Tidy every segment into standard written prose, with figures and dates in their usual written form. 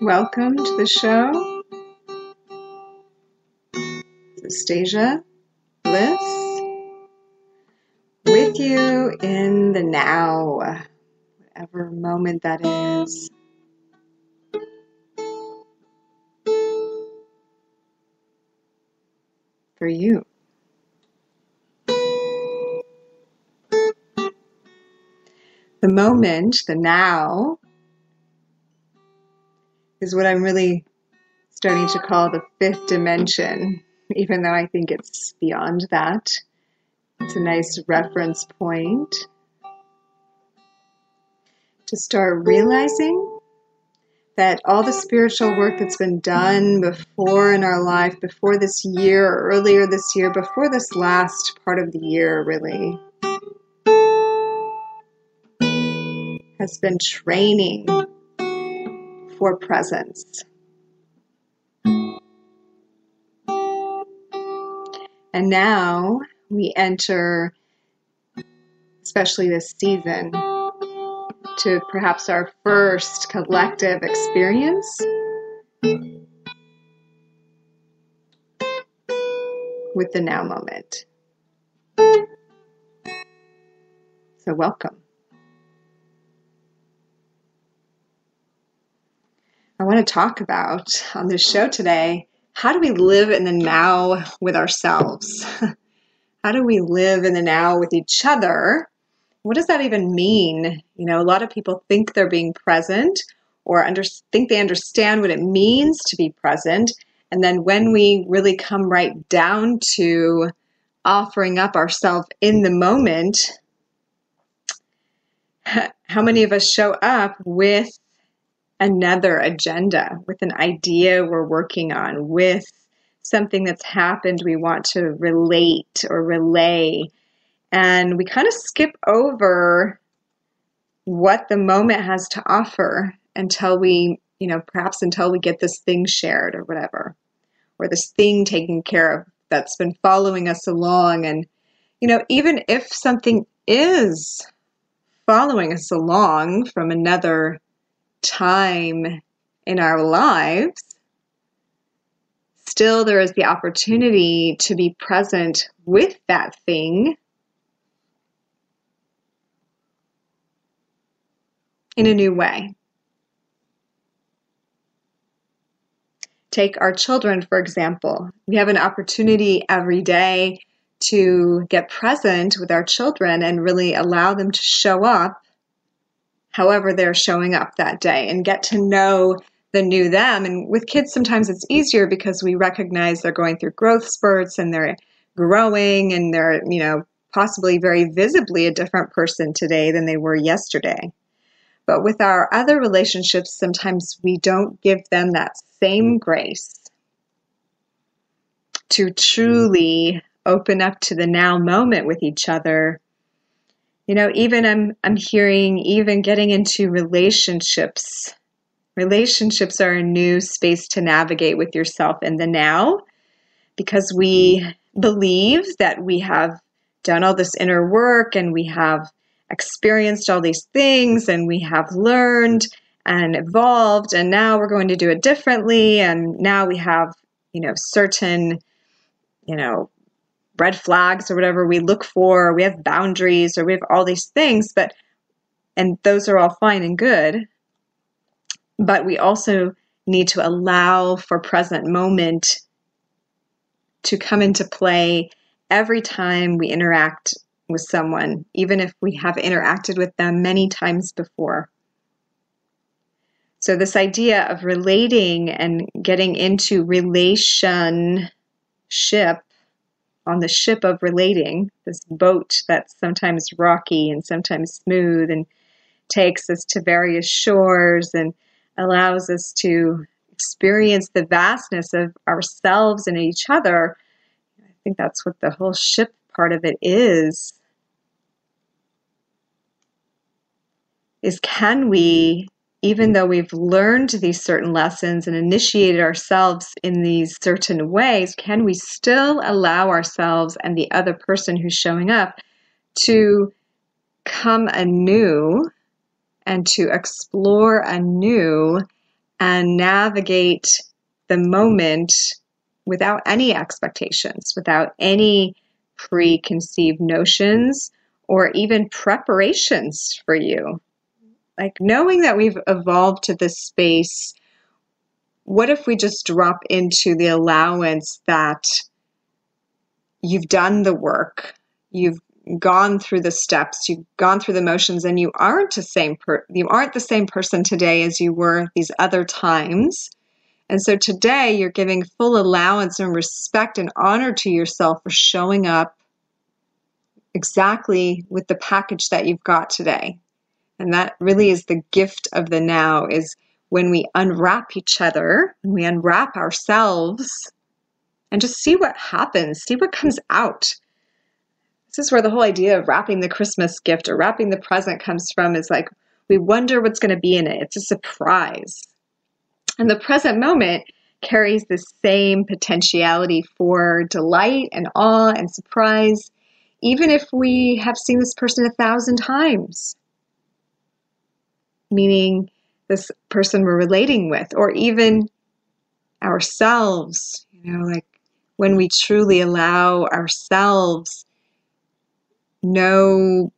Welcome to the show. This is Stasia Bliss with you in the now, whatever moment that is. For you. The moment, the now, is what I'm really starting to call the fifth dimension, even though I think it's beyond that. It's a nice reference point to start realizing that all the spiritual work that's been done before in our life, before this year, or earlier this year, before this last part of the year really, has been training for presence. And now we enter, especially this season, to perhaps our first collective experience with the now moment. So welcome. I want to talk about on this show today, how do we live in the now with ourselves? How do we live in the now with each other? What does that even mean? You know, a lot of people think they're being present or think they understand what it means to be present. And then when we really come right down to offering up ourselves in the moment, how many of us show up with another agenda, with an idea we're working on, with something that's happened we want to relate or relay, and we kind of skip over what the moment has to offer until we, perhaps until we get this thing shared or whatever, or this thing taken care of that's been following us along. And, even if something is following us along from another time in our lives, still there is the opportunity to be present with that thing in a new way. Take our children, for example. We have an opportunity every day to get present with our children and really allow them to show up however they're showing up that day and get to know the new them. And with kids, sometimes it's easier because we recognize they're going through growth spurts and they're growing and they're, possibly very visibly a different person today than they were yesterday. But with our other relationships, sometimes we don't give them that same grace to truly open up to the now moment with each other. Even I'm hearing, even getting into relationships. Relationships are a new space to navigate with yourself in the now, because we believe that we have done all this inner work and we have experienced all these things and we have learned and evolved, and now we're going to do it differently. And now we have, certain, red flags or whatever we look for, or we have boundaries, or we have all these things, and those are all fine and good, but we also need to allow for present moment to come into play every time we interact with someone, even if we have interacted with them many times before. So this idea of relating and getting into relationship, on the ship of relating, this boat that's sometimes rocky and sometimes smooth and takes us to various shores and allows us to experience the vastness of ourselves and each other. I think that's what the whole ship part of it is can we, even though we've learned these certain lessons and initiated ourselves in these certain ways, can we still allow ourselves and the other person who's showing up to come anew and to explore anew and navigate the moment without any expectations, without any preconceived notions or even preparations for you. Like, knowing that we've evolved to this space, what if we just drop into the allowance that you've done the work, you've gone through the steps, you've gone through the motions, and you aren't the same person today as you were these other times. And so today you're giving full allowance and respect and honor to yourself for showing up exactly with the package that you've got today. And that really is the gift of the now, is when we unwrap each other, when we unwrap ourselves, and just see what happens, see what comes out. This is where the whole idea of wrapping the Christmas gift or wrapping the present comes from, is like, we wonder what's going to be in it. It's a surprise. And the present moment carries the same potentiality for delight and awe and surprise, even if we have seen this person 1,000 times. Meaning this person we're relating with, or even ourselves, like when we truly allow ourselves no,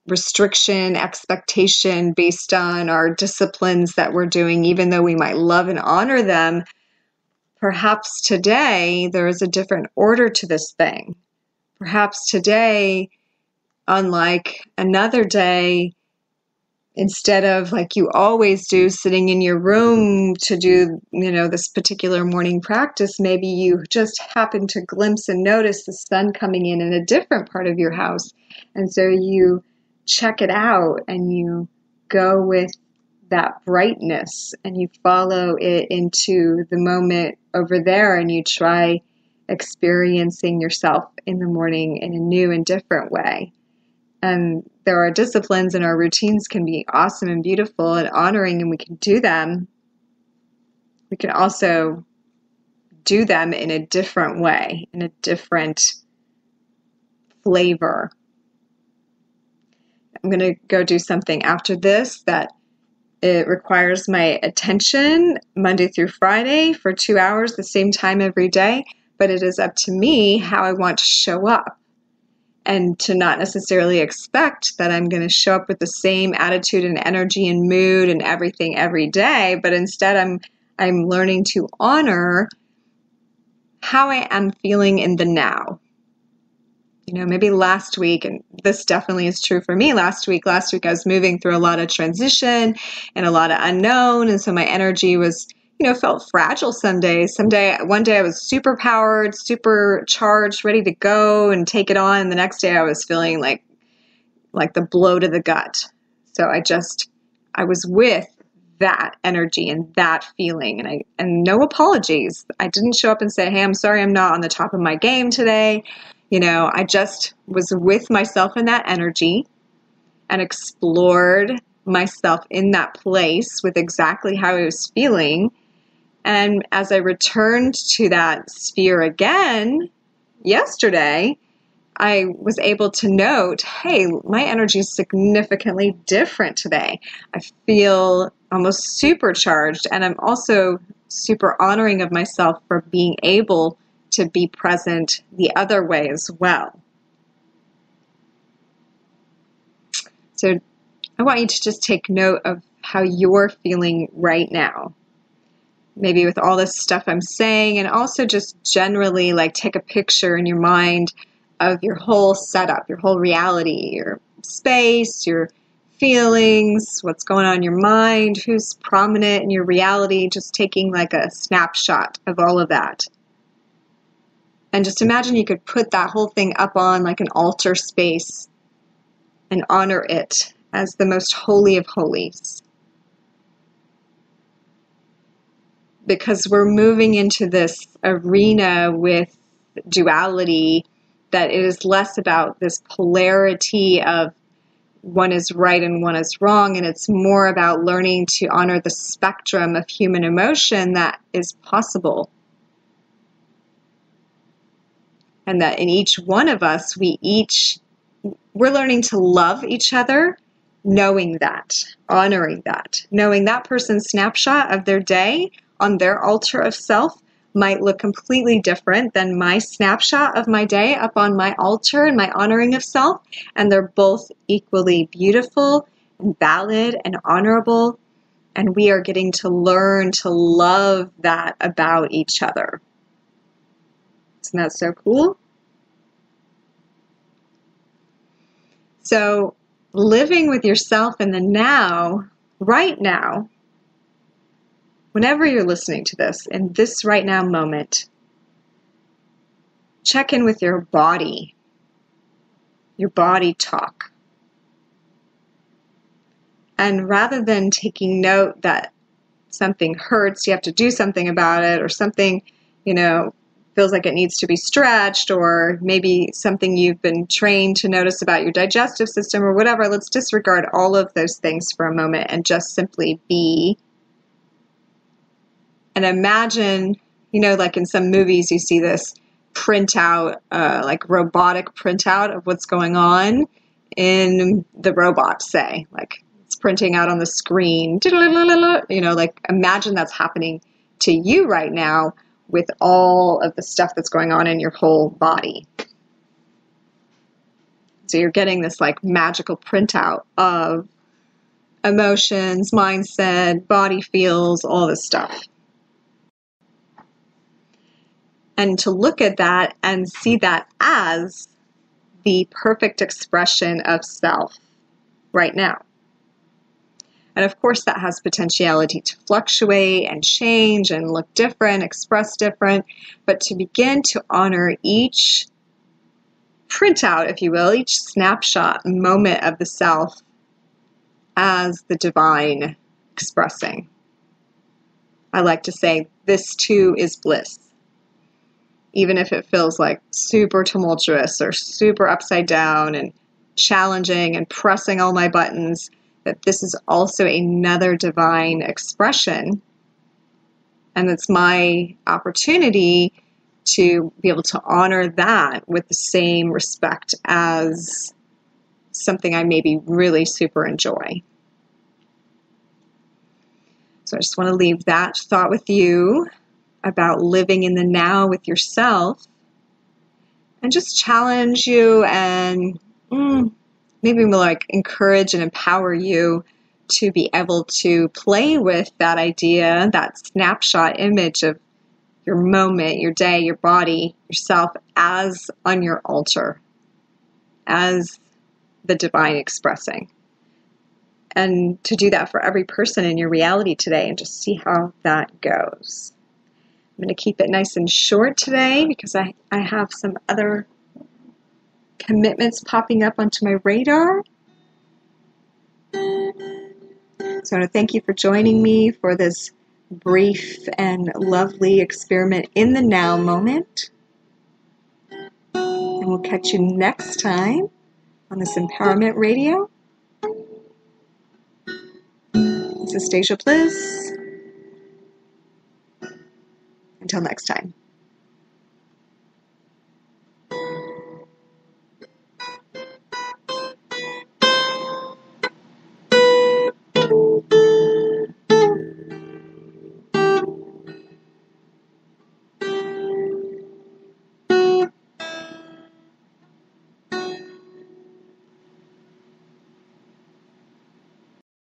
restriction, expectation based on our disciplines that we're doing, even though we might love and honor them, perhaps today there is a different order to this thing. Perhaps today, unlike another day, instead of, like you always do, sitting in your room to do, this particular morning practice, maybe you just happen to glimpse and notice the sun coming in a different part of your house. And so you check it out and you go with that brightness and you follow it into the moment over there, and you try experiencing yourself in the morning in a new and different way. And there are disciplines, and our routines can be awesome and beautiful and honoring, and we can do them. We can also do them in a different way, in a different flavor. I'm going to go do something after this that it requires my attention Monday through Friday for 2 hours, the same time every day, but it is up to me how I want to show up. And to not necessarily expect that I'm going to show up with the same attitude and energy and mood and everything every day, but instead I'm learning to honor how I am feeling in the now. Maybe last week, and this definitely is true for me, last week I was moving through a lot of transition and a lot of unknown, and so my energy was felt fragile some days. One day I was super powered, super charged, ready to go and take it on. And the next day I was feeling like the blow to the gut. So I was with that energy and that feeling, and no apologies. I didn't show up and say, hey, I'm sorry, I'm not on the top of my game today. I just was with myself in that energy and explored myself in that place with exactly how I was feeling. And as I returned to that sphere again yesterday, I was able to note, hey, my energy is significantly different today. I feel almost supercharged, and I'm also super honoring of myself for being able to be present the other way as well. So I want you to just take note of how you're feeling right now. Maybe with all this stuff I'm saying, and also just generally take a picture in your mind of your whole setup, your whole reality, your space, your feelings, what's going on in your mind, who's prominent in your reality, just taking a snapshot of all of that. And just imagine you could put that whole thing up on an altar space and honor it as the most holy of holies. Because we're moving into this arena with duality, that it is less about this polarity of one is right and one is wrong, and it's more about learning to honor the spectrum of human emotion that is possible. And that in each one of us, we're learning to love each other knowing that, honoring that, knowing that person's snapshot of their day on their altar of self might look completely different than my snapshot of my day up on my altar and my honoring of self, and they're both equally beautiful and valid and honorable, and we are getting to learn to love that about each other. Isn't that so cool? So living with yourself in the now, right now, whenever you're listening to this, in this right now moment, check in with your body talk. And rather than taking note that something hurts, you have to do something about it, or something, feels like it needs to be stretched, or maybe something you've been trained to notice about your digestive system or whatever, let's disregard all of those things for a moment and just simply be. And imagine, like in some movies you see this printout, like robotic printout of what's going on in the robot, say, like it's printing out on the screen, like imagine that's happening to you right now with all of the stuff that's going on in your whole body. So you're getting this like magical printout of emotions, mindset, body feels, all this stuff. And to look at that and see that as the perfect expression of self right now. And of course that has potentiality to fluctuate and change and look different, express different, but to begin to honor each printout, if you will, each snapshot moment of the self as the divine expressing. I like to say this too is bliss. Even if it feels like super tumultuous or super upside down and challenging and pressing all my buttons, that this is also another divine expression. And it's my opportunity to be able to honor that with the same respect as something I maybe really super enjoy. So I just want to leave that thought with you about living in the now with yourself, and just challenge you and maybe like encourage and empower you to be able to play with that idea, that snapshot image of your moment, your day, your body, yourself as on your altar, as the divine expressing. And to do that for every person in your reality today and just see how that goes. I'm going to keep it nice and short today because I have some other commitments popping up onto my radar. So I want to thank you for joining me for this brief and lovely experiment in the now moment. And we'll catch you next time on this Empowerment Radio. This is Stasia Bliss. Until next time.